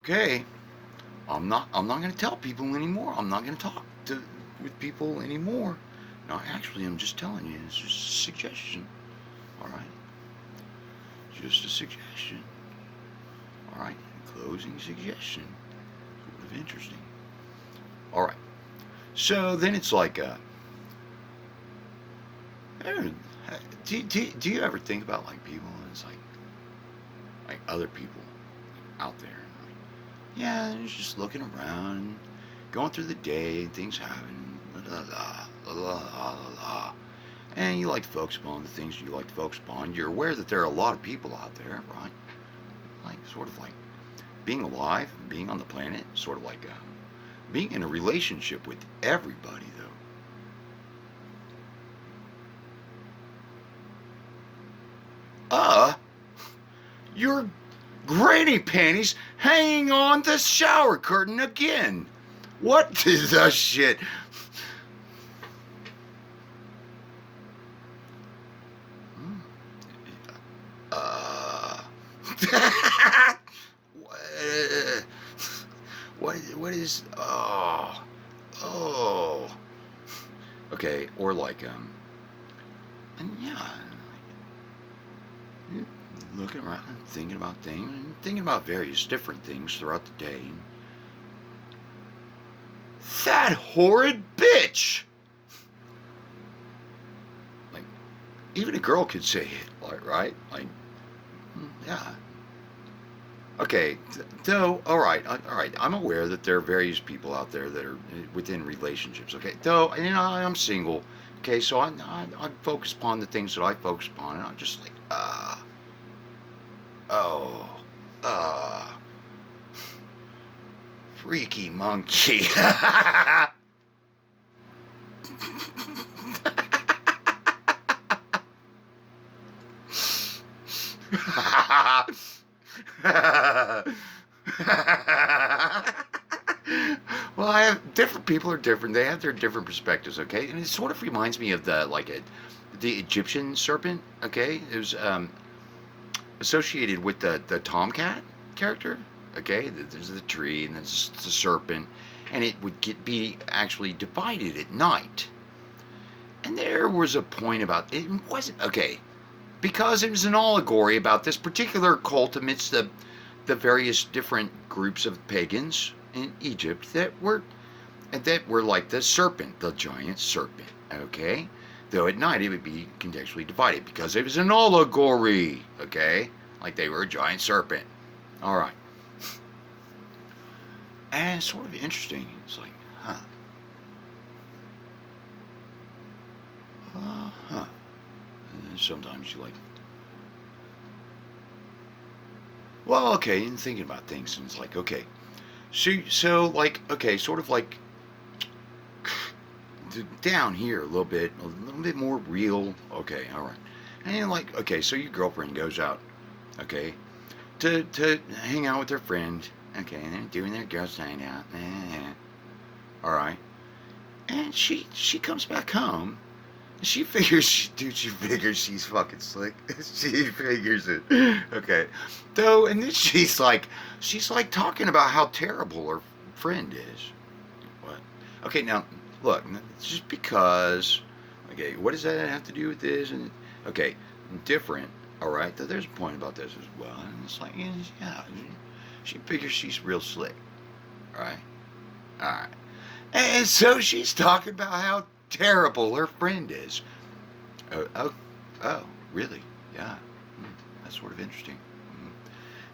okay, I'm not going to tell people anymore. I'm not going to talk with people anymore. No, actually, I'm just telling you. It's just a suggestion. All right, just a suggestion. All right, closing suggestion. Sort of interesting. All right. So then it's like, do you ever think about like people? And it's like other people out there. Like, yeah, they're just looking around, going through the day, things happen, la la la la la la la. And you like to focus upon the things you like to focus upon. You're aware that there are a lot of people out there, right? Like sort of like being alive, being on the planet, sort of like being in a relationship with everybody, though. Uh, your granny panties hanging on the shower curtain again. What is the shit? Uh, what is, oh, okay, or like, and yeah, looking around and thinking about things and thinking about various different things throughout the day. That horrid bitch! Like, even a girl could say it, like, right? Like, yeah. Okay, though, all right, I'm aware that there are various people out there that are within relationships, okay? Though, I'm single, okay, so I focus upon the things that I focus upon, and I'm just like, oh, uh, freaky monkey. Well, I have different people are different. They have their different perspectives, okay? And it sort of reminds me of the Egyptian serpent, okay? It was associated with the tomcat character, okay? There's the tree and there's the serpent, and it would be actually divided at night. And there was a point about it wasn't okay because it was an allegory about this particular cult amidst the various different groups of pagans in Egypt that were like the serpent, the giant serpent. Okay, though at night it would be contextually divided because it was an allegory. Okay, like they were a giant serpent. All right, and it's sort of interesting. It's like, huh, huh. And then sometimes you like, well, okay, and thinking about things, and it's like, okay, so like, okay, sort of like down here a little bit more real. Okay, all right, and like, okay, so your girlfriend goes out, okay, to hang out with her friend, okay, and they're doing their girls' night out, all right, and she comes back home. Dude, she figures she's fucking slick. She figures it. Okay. Though, and then she's like talking about how terrible her friend is. What? Okay, now, look, just because, okay, what does that have to do with this? And, okay, different, all right? There's a point about this as well. And it's like, yeah, she figures she's real slick, all right? All right. And so she's talking about how terrible her friend is. Oh, oh, oh, really? Yeah. That's sort of interesting.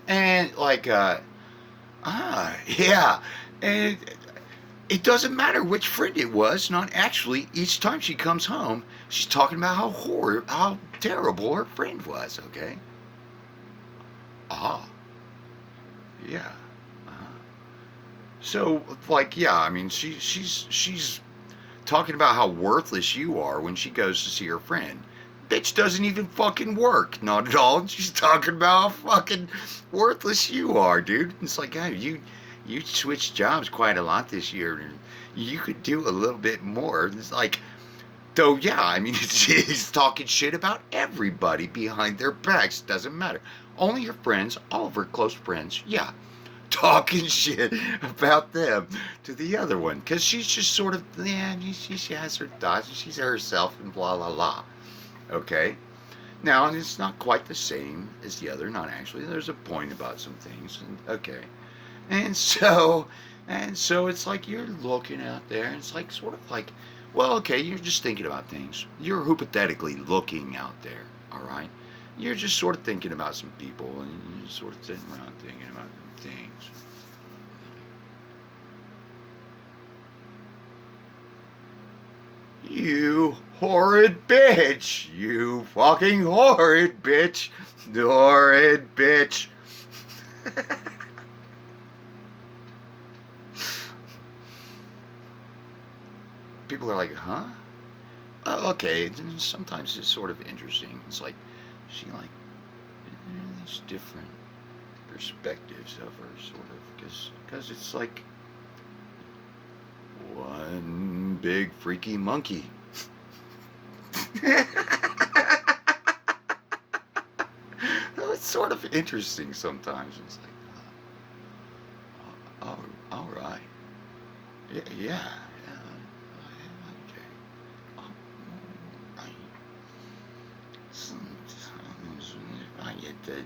And like, yeah. And it doesn't matter which friend it was. Not actually. Each time she comes home, she's talking about how terrible her friend was. Okay. Ah, yeah. So, like, yeah. I mean, she's talking about how worthless you are when she goes to see her friend. Bitch doesn't even fucking work. Not at all. She's talking about how fucking worthless you are, dude. It's like, hey, you switched jobs quite a lot this year. And you could do a little bit more. It's like, though, yeah, I mean, she's talking shit about everybody behind their backs. Doesn't matter. Only her friends, all of her close friends, yeah. talking shit about them to the other one because she's just sort of, yeah, she has her thoughts and she's herself and blah blah blah. Okay. Now, and it's not quite the same as the other, not actually. There's a point about some things, and okay. And so, and so it's like you're looking out there, and it's like sort of like, well, okay, you're just thinking about things. You're hypothetically looking out there, all right? You're just sort of thinking about some people, and you're sort of sitting around thinking about things. You horrid bitch! You fucking horrid bitch! Horrid bitch! People are like, huh? Oh, okay. Sometimes it's sort of interesting. It's like she like these different perspectives of her, sort of, because it's like one big freaky monkey. It's sort of interesting sometimes. It's like, oh, all right, yeah, yeah. Sometimes I get to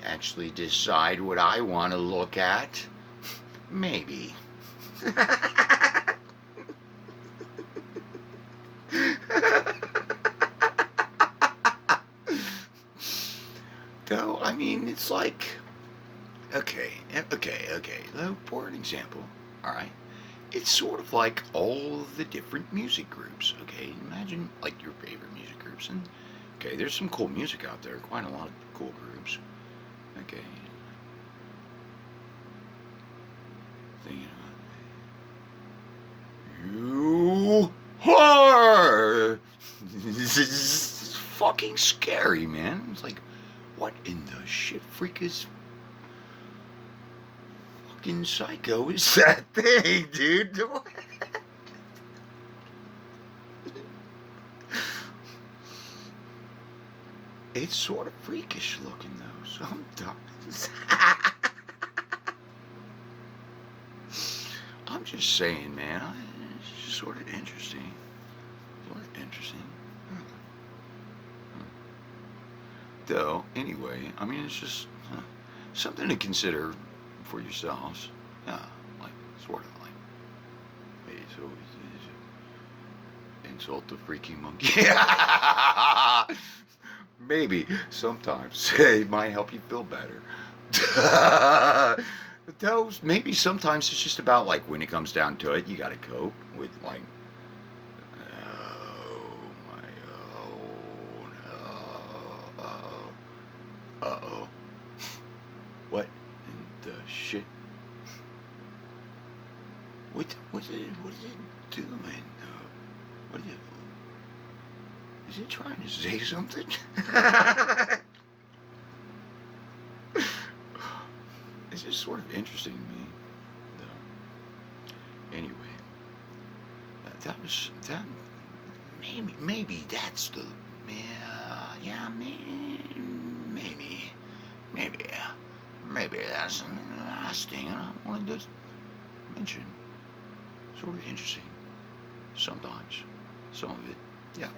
actually decide what I want to look at. Maybe. Though, I mean, it's like, okay. For an example, all right. It's sort of like all the different music groups, okay? Imagine like your favorite music groups, and okay, there's some cool music out there, quite a lot of cool groups, okay? Thinking about you are. This is fucking scary, man. It's like, what in the shit freak is fucking psycho is that thing, dude? It's sort of freakish looking though, sometimes. I'm just saying, man. It's just sort of interesting. Sort of interesting. Though, anyway, I mean, it's just something to consider for yourselves. Yeah, like, sort of like, hey, so insult the freaky monkey. Maybe sometimes it might help you feel better. But those, maybe sometimes it's just about like when it comes down to it, you got to cope with like, oh my, oh no, uh-oh. What in the shit? What is it doing? What is it trying to say something? It's just sort of interesting to me, though. Anyway, that was that. Maybe that's the, yeah, maybe that's the last thing I wanted to mention. Sort of interesting. Sometimes, some of it, yeah.